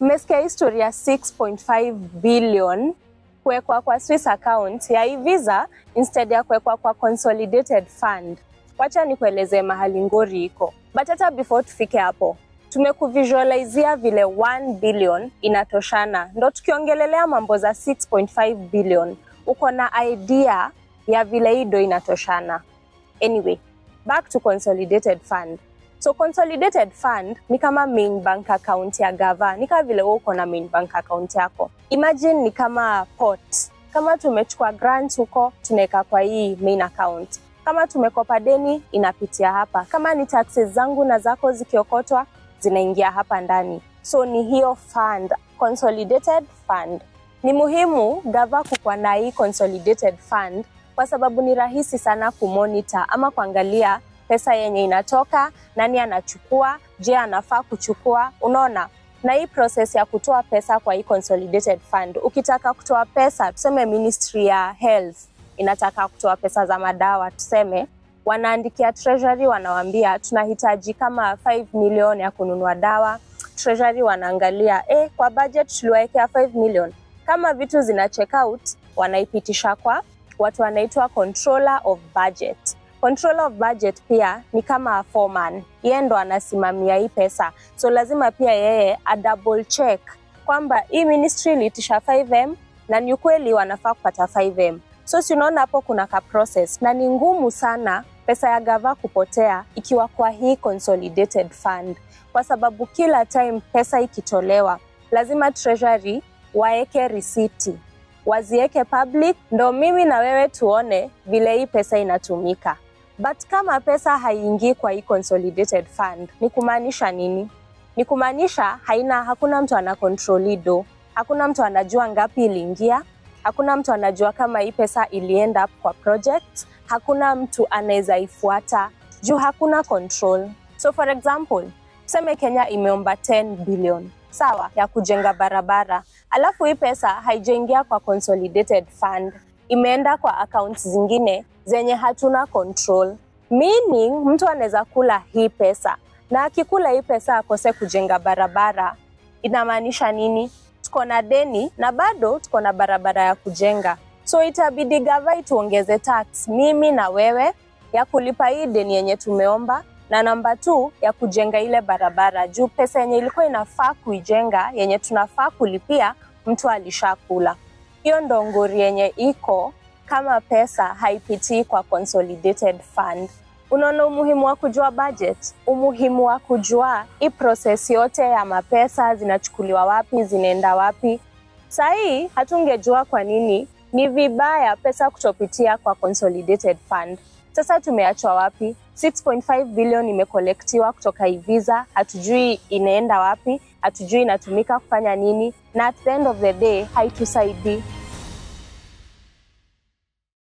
Mmesikia historia 6.5 billion kuwekwa kwa Swiss account ya Visa instead ya kuwekwa kwa consolidated fund. Wacha nikueleze mahali ngori iko. But hata before tufike hapo, tumekuvisualizea vile 1 billion inatoshana. Ndo tukiongelelea mambo za 6.5 billion, uko na idea ya vile hii ndo inatoshana. Anyway, back to consolidated fund. So consolidated fund ni kama main bank account ya gava. Ni kama vile uko na main bank account yako. Imagine ni kama pot. Kama tumechukua grants huko, tunaweka kwa hii main account. Kama tumekopa deni, inapitia hapa. Kama ni taxes zangu na zako zikiokotwa, zinaingia hapa ndani. So ni hiyo fund, consolidated fund. Ni muhimu gava kukuwa na hii consolidated fund kwa sababu ni rahisi sana kumonitor ama kuangalia pesa yenye inatoka, nani anachukua, je anafaa kuchukua, unaona? Na hii process ya kutoa pesa kwa hii consolidated fund, ukitaka kutoa pesa, tuseme Ministry ya Health inataka kutoa pesa za madawa, tuseme, wanaandikia Treasury wanawaambia tunahitaji kama 5 million ya kununua dawa. Treasury wanaangalia, kwa budget tuliwekea 5 million. Kama vitu zina check out, wanaipitisha kwa watu wanaitwa Controller of Budget. Controller of Budget pia ni kama foreman. Yeye ndo anasimamia hii pesa. So lazima pia yeye a double check kwamba hii ministry ilitisha 5M na ni kweli wanafaa kupata 5M. So si unaona hapo kuna ka process na ni ngumu sana pesa ya gava kupotea ikiwa kwa hii consolidated fund. Kwa sababu kila time pesa ikitolewa, lazima Treasury waeke risiti, wazieke public, ndo mimi na wewe tuone vile hii pesa inatumika. But kama pesa haingii kwa hii consolidated fund, ni kumaanisha nini? Ni kumaanisha hakuna mtu ana control do, hakuna mtu anajua ngapi iliingia, hakuna mtu anajua kama hii pesa ilienda kwa project, hakuna mtu anaweza ifuata juu hakuna control. So for example, tuseme Kenya imeomba 10 billion, sawa, ya kujenga barabara. Alafu hii pesa haijaingia kwa consolidated fund, imeenda kwa accounts zingine zenye hatuna control. Meaning mtu anaweza kula hii pesa, na akikula hii pesa akose kujenga barabara. Inamaanisha nini? Tuko na deni na bado tuko na barabara ya kujenga. So itabidi gava ituongeze tax, mimi na wewe, ya kulipa hii deni yenye tumeomba, na namba 2 ya kujenga ile barabara juu pesa yenye ilikuwa inafaa kuijenga yenye tunafaa kulipia mtu alishakula. Hiyo ndo ngori yenye iko kama pesa haipitii kwa consolidated fund. Unaona umuhimu wa kujua budget, umuhimu wa kujua hii process yote ya mapesa zinachukuliwa wapi, zinaenda wapi. Sahi hatungejua kwa nini ni vibaya pesa kutopitia kwa consolidated fund. Sasa tumeachwa wapi? 6.5 billion imekolektiwa kutoka Visa, hatujui inaenda wapi, hatujui inatumika kufanya nini, na at the end of the day haitusaidii.